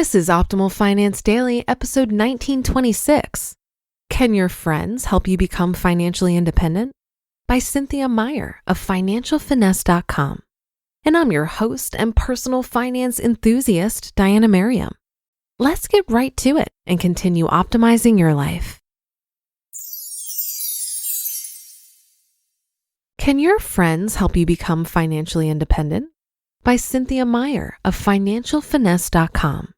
This is Optimal Finance Daily, episode 1926. Can your friends help you become financially independent? By Cynthia Meyer of financialfinesse.com. And I'm your host and personal finance enthusiast, Diana Merriam. Let's get right to it and continue optimizing your life. Can your friends help you become financially independent? By Cynthia Meyer of financialfinesse.com.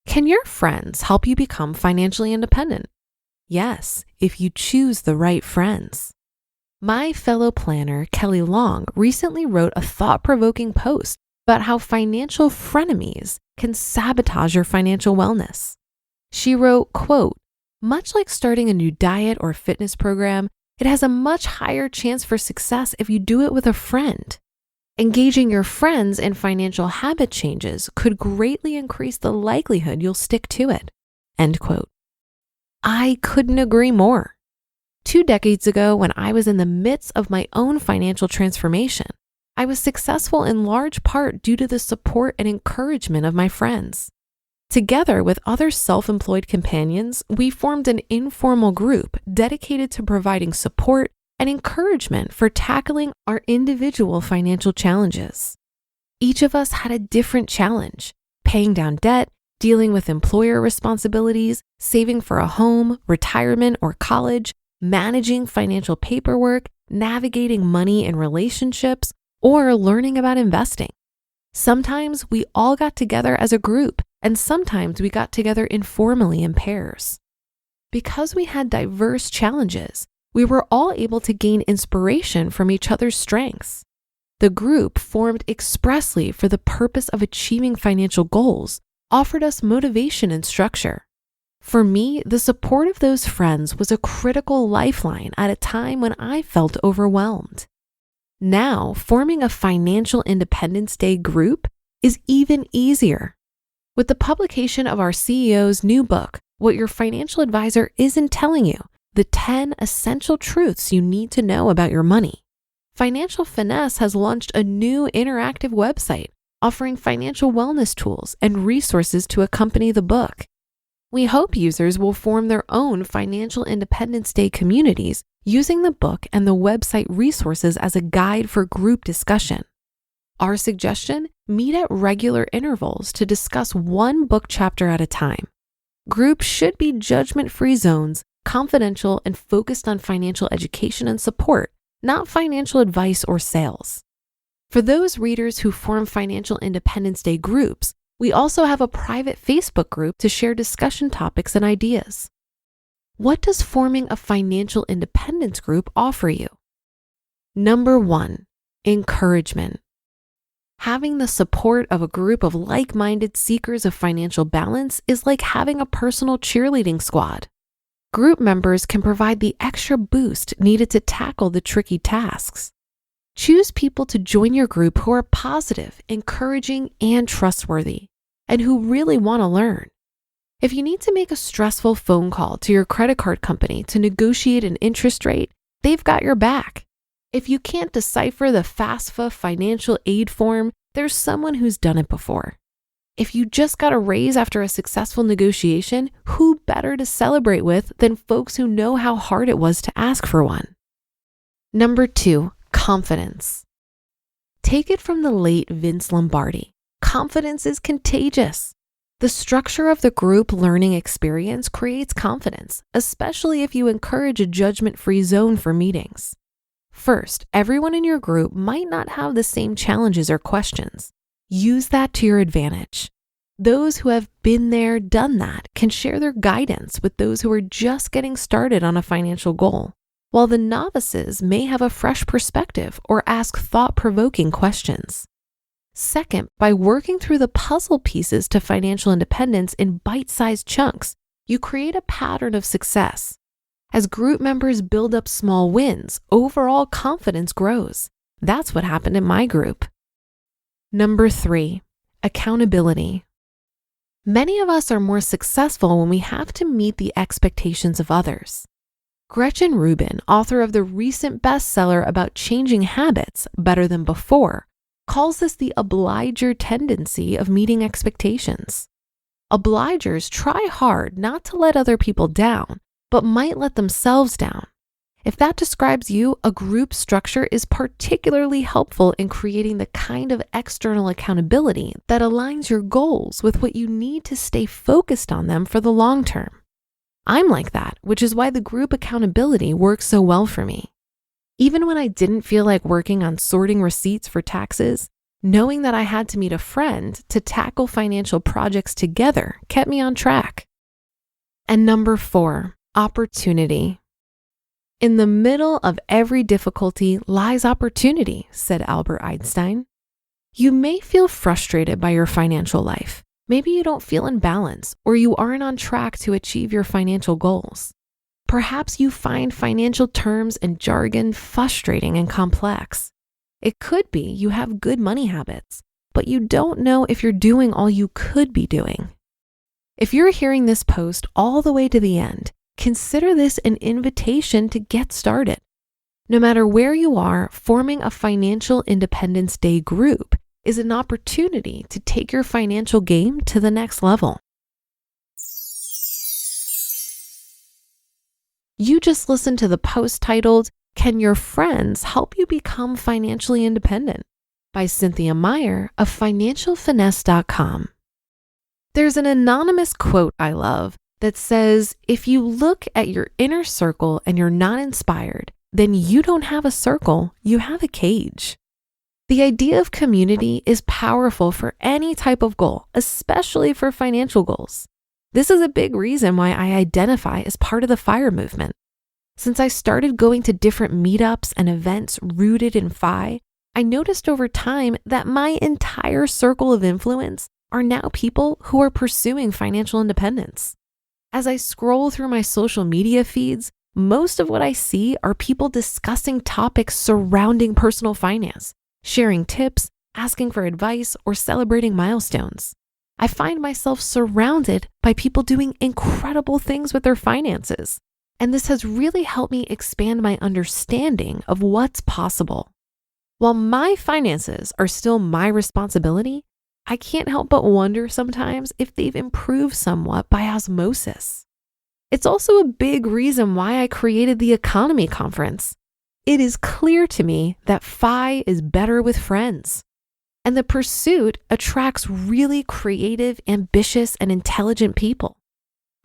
Can your friends help you become financially independent? Yes, if you choose the right friends. My fellow planner, Kelly Long, recently wrote a thought-provoking post about how financial frenemies can sabotage your financial wellness. She wrote, quote, "Much like starting a new diet or fitness program, it has a much higher chance for success if you do it with a friend. Engaging your friends in financial habit changes could greatly increase the likelihood you'll stick to it." End quote. I couldn't agree more. 2 decades ago, when I was in the midst of my own financial transformation, I was successful in large part due to the support and encouragement of my friends. Together with other self-employed companions, we formed an informal group dedicated to providing support and encouragement for tackling our individual financial challenges. Each of us had a different challenge: paying down debt, dealing with employer responsibilities, saving for a home, retirement, or college, managing financial paperwork, navigating money in relationships, or learning about investing. Sometimes we all got together as a group, and sometimes we got together informally in pairs. Because we had diverse challenges, we were all able to gain inspiration from each other's strengths. The group, formed expressly for the purpose of achieving financial goals, offered us motivation and structure. For me, the support of those friends was a critical lifeline at a time when I felt overwhelmed. Now, forming a Financial Independence Day group is even easier. With the publication of our CEO's new book, What Your Financial Advisor Isn't Telling You: The 10 Essential Truths You Need to Know About Your Money, Financial Finesse has launched a new interactive website offering financial wellness tools and resources to accompany the book. We hope users will form their own Financial Independence Day communities using the book and the website resources as a guide for group discussion. Our suggestion: meet at regular intervals to discuss one book chapter at a time. Groups should be judgment-free zones, confidential, and focused on financial education and support, not financial advice or sales. For those readers who form Financial Independence Day groups, we also have a private Facebook group to share discussion topics and ideas. What does forming a financial independence group offer you? Number 1, encouragement. Having the support of a group of like-minded seekers of financial balance is like having a personal cheerleading squad. Group members can provide the extra boost needed to tackle the tricky tasks. Choose people to join your group who are positive, encouraging, and trustworthy, and who really want to learn. If you need to make a stressful phone call to your credit card company to negotiate an interest rate, they've got your back. If you can't decipher the FAFSA financial aid form, there's someone who's done it before. If you just got a raise after a successful negotiation, who better to celebrate with than folks who know how hard it was to ask for one? Number 2, confidence. Take it from the late Vince Lombardi. Confidence is contagious. The structure of the group learning experience creates confidence, especially if you encourage a judgment-free zone for meetings. First, everyone in your group might not have the same challenges or questions. Use that to your advantage. Those who have been there, done that, can share their guidance with those who are just getting started on a financial goal, while the novices may have a fresh perspective or ask thought-provoking questions. Second, by working through the puzzle pieces to financial independence in bite-sized chunks, you create a pattern of success. As group members build up small wins, overall confidence grows. That's what happened in my group. Number 3, accountability. Many of us are more successful when we have to meet the expectations of others. Gretchen Rubin, author of the recent bestseller about changing habits better than before, calls this the obliger tendency of meeting expectations. Obligers try hard not to let other people down, but might let themselves down. If that describes you, a group structure is particularly helpful in creating the kind of external accountability that aligns your goals with what you need to stay focused on them for the long term. I'm like that, which is why the group accountability works so well for me. Even when I didn't feel like working on sorting receipts for taxes, knowing that I had to meet a friend to tackle financial projects together kept me on track. And number 4, opportunity. In the middle of every difficulty lies opportunity, said Albert Einstein. You may feel frustrated by your financial life. Maybe you don't feel in balance, or you aren't on track to achieve your financial goals. Perhaps you find financial terms and jargon frustrating and complex. It could be you have good money habits, but you don't know if you're doing all you could be doing. If you're hearing this post all the way to the end, consider this an invitation to get started. No matter where you are, forming a Financial Independence Day group is an opportunity to take your financial game to the next level. You just listened to the post titled, "Can Your Friends Help You Become Financially Independent?" by Cynthia Meyer of financialfinesse.com. There's an anonymous quote I love that says, "If you look at your inner circle and you're not inspired, then you don't have a circle, you have a cage." The idea of community is powerful for any type of goal, especially for financial goals. This is a big reason why I identify as part of the FIRE movement. Since I started going to different meetups and events rooted in FI, I noticed over time that my entire circle of influence are now people who are pursuing financial independence. As I scroll through my social media feeds, most of what I see are people discussing topics surrounding personal finance, sharing tips, asking for advice, or celebrating milestones. I find myself surrounded by people doing incredible things with their finances, and this has really helped me expand my understanding of what's possible. While my finances are still my responsibility, I can't help but wonder sometimes if they've improved somewhat by osmosis. It's also a big reason why I created the Economy Conference. It is clear to me that FI is better with friends. And the pursuit attracts really creative, ambitious, and intelligent people.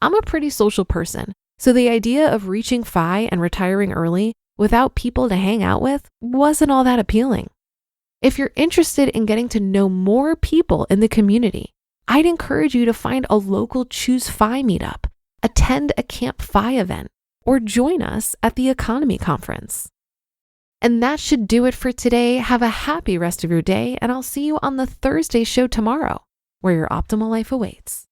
I'm a pretty social person, so the idea of reaching FI and retiring early without people to hang out with wasn't all that appealing. If you're interested in getting to know more people in the community, I'd encourage you to find a local Choose FI meetup, attend a Camp FI event, or join us at the Economy Conference. And that should do it for today. Have a happy rest of your day, and I'll see you on the Thursday show tomorrow, where your optimal life awaits.